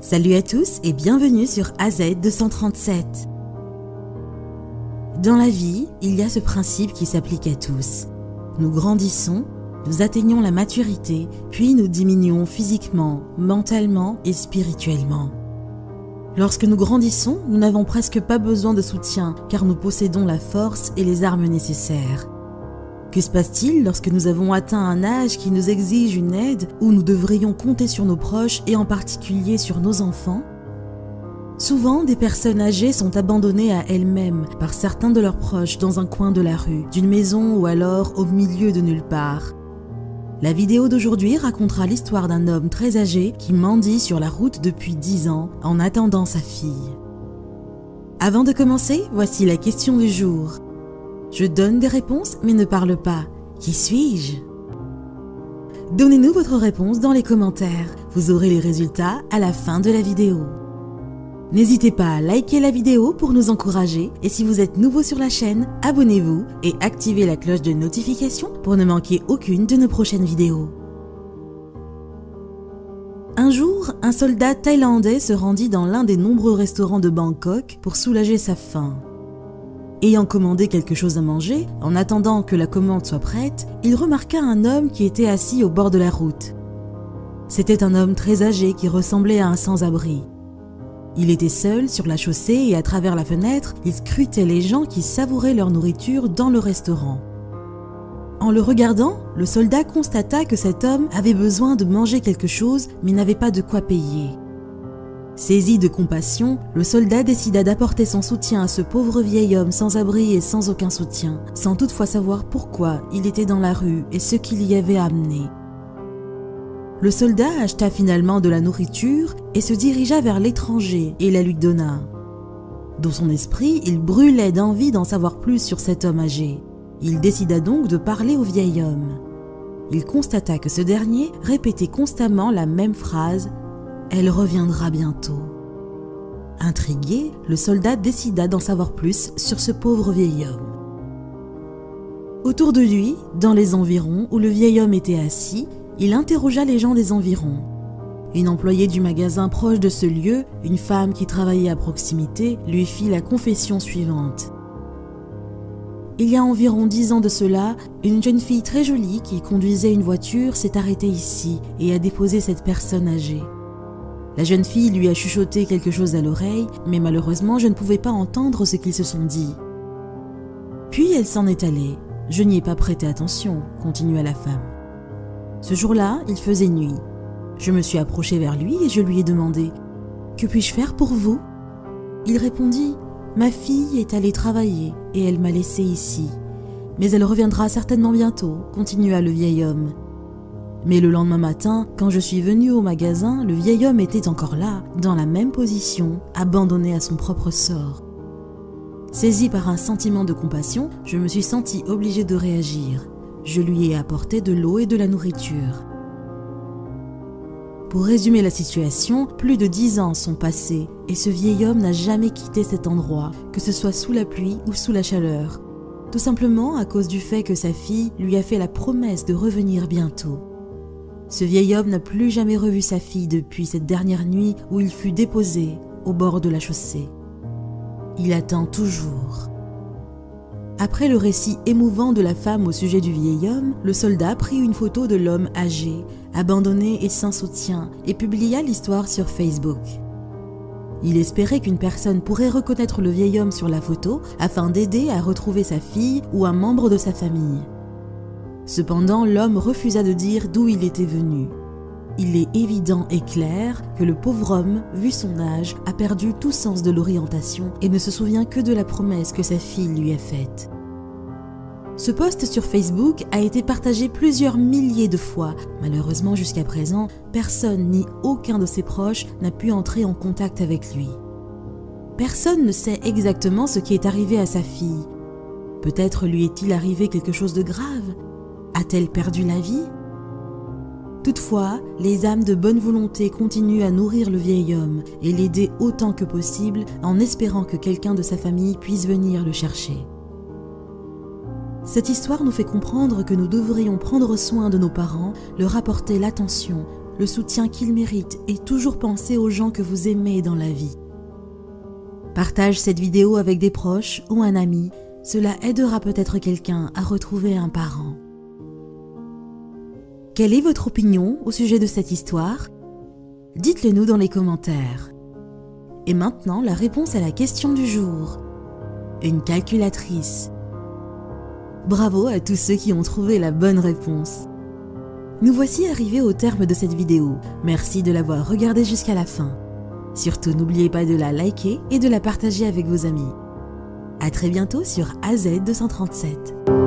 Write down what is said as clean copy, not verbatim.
Salut à tous et bienvenue sur AZ 237. Dans la vie, il y a ce principe qui s'applique à tous. Nous grandissons, nous atteignons la maturité, puis nous diminuons physiquement, mentalement et spirituellement. Lorsque nous grandissons, nous n'avons presque pas besoin de soutien car nous possédons la force et les armes nécessaires. Que se passe-t-il lorsque nous avons atteint un âge qui nous exige une aide où nous devrions compter sur nos proches et en particulier sur nos enfants? Souvent, des personnes âgées sont abandonnées à elles-mêmes par certains de leurs proches dans un coin de la rue, d'une maison ou alors au milieu de nulle part. La vidéo d'aujourd'hui racontera l'histoire d'un homme très âgé qui mendie sur la route depuis 10 ans en attendant sa fille. Avant de commencer, voici la question du jour. Je donne des réponses mais ne parle pas. Qui suis-je? Donnez-nous votre réponse dans les commentaires. Vous aurez les résultats à la fin de la vidéo. N'hésitez pas à liker la vidéo pour nous encourager et si vous êtes nouveau sur la chaîne, abonnez-vous et activez la cloche de notification pour ne manquer aucune de nos prochaines vidéos. Un jour, un soldat thaïlandais se rendit dans l'un des nombreux restaurants de Bangkok pour soulager sa faim. Ayant commandé quelque chose à manger, en attendant que la commande soit prête, il remarqua un homme qui était assis au bord de la route. C'était un homme très âgé qui ressemblait à un sans-abri. Il était seul sur la chaussée et à travers la fenêtre, il scrutait les gens qui savouraient leur nourriture dans le restaurant. En le regardant, le soldat constata que cet homme avait besoin de manger quelque chose mais n'avait pas de quoi payer. Saisi de compassion, le soldat décida d'apporter son soutien à ce pauvre vieil homme sans abri et sans aucun soutien, sans toutefois savoir pourquoi il était dans la rue et ce qui l'y avait amené. Le soldat acheta finalement de la nourriture et se dirigea vers l'étranger et la lui donna. Dans son esprit, il brûlait d'envie d'en savoir plus sur cet homme âgé. Il décida donc de parler au vieil homme. Il constata que ce dernier répétait constamment la même phrase « Elle reviendra bientôt ». Intrigué, le soldat décida d'en savoir plus sur ce pauvre vieil homme. Autour de lui, dans les environs où le vieil homme était assis, il interrogea les gens des environs. Une employée du magasin proche de ce lieu, une femme qui travaillait à proximité, lui fit la confession suivante. Il y a environ 10 ans de cela, une jeune fille très jolie qui conduisait une voiture s'est arrêtée ici et a déposé cette personne âgée. La jeune fille lui a chuchoté quelque chose à l'oreille, mais malheureusement je ne pouvais pas entendre ce qu'ils se sont dit. Puis elle s'en est allée. Je n'y ai pas prêté attention, continua la femme. Ce jour-là, il faisait nuit. Je me suis approchée vers lui et je lui ai demandé « Que puis-je faire pour vous ?» Il répondit « Ma fille est allée travailler et elle m'a laissée ici. Mais elle reviendra certainement bientôt, continua le vieil homme. Mais le lendemain matin, quand je suis venue au magasin, le vieil homme était encore là, dans la même position, abandonné à son propre sort. Saisi par un sentiment de compassion, je me suis sentie obligée de réagir. Je lui ai apporté de l'eau et de la nourriture. Pour résumer la situation, plus de 10 ans sont passés et ce vieil homme n'a jamais quitté cet endroit, que ce soit sous la pluie ou sous la chaleur. Tout simplement à cause du fait que sa fille lui a fait la promesse de revenir bientôt. Ce vieil homme n'a plus jamais revu sa fille depuis cette dernière nuit où il fut déposé au bord de la chaussée. Il attend toujours. Après le récit émouvant de la femme au sujet du vieil homme, le soldat prit une photo de l'homme âgé, abandonné et sans soutien, et publia l'histoire sur Facebook. Il espérait qu'une personne pourrait reconnaître le vieil homme sur la photo afin d'aider à retrouver sa fille ou un membre de sa famille. Cependant, l'homme refusa de dire d'où il était venu. Il est évident et clair que le pauvre homme, vu son âge, a perdu tout sens de l'orientation et ne se souvient que de la promesse que sa fille lui a faite. Ce post sur Facebook a été partagé plusieurs milliers de fois. Malheureusement, jusqu'à présent, personne ni aucun de ses proches n'a pu entrer en contact avec lui. Personne ne sait exactement ce qui est arrivé à sa fille. Peut-être lui est-il arrivé quelque chose de grave? A-t-elle perdu la vie? Toutefois, les âmes de bonne volonté continuent à nourrir le vieil homme et l'aider autant que possible en espérant que quelqu'un de sa famille puisse venir le chercher. Cette histoire nous fait comprendre que nous devrions prendre soin de nos parents, leur apporter l'attention, le soutien qu'ils méritent et toujours penser aux gens que vous aimez dans la vie. Partage cette vidéo avec des proches ou un ami, cela aidera peut-être quelqu'un à retrouver un parent. Quelle est votre opinion au sujet de cette histoire? Dites-le nous dans les commentaires. Et maintenant, la réponse à la question du jour. Une calculatrice. Bravo à tous ceux qui ont trouvé la bonne réponse. Nous voici arrivés au terme de cette vidéo. Merci de l'avoir regardée jusqu'à la fin. Surtout, n'oubliez pas de la liker et de la partager avec vos amis. À très bientôt sur AZ237.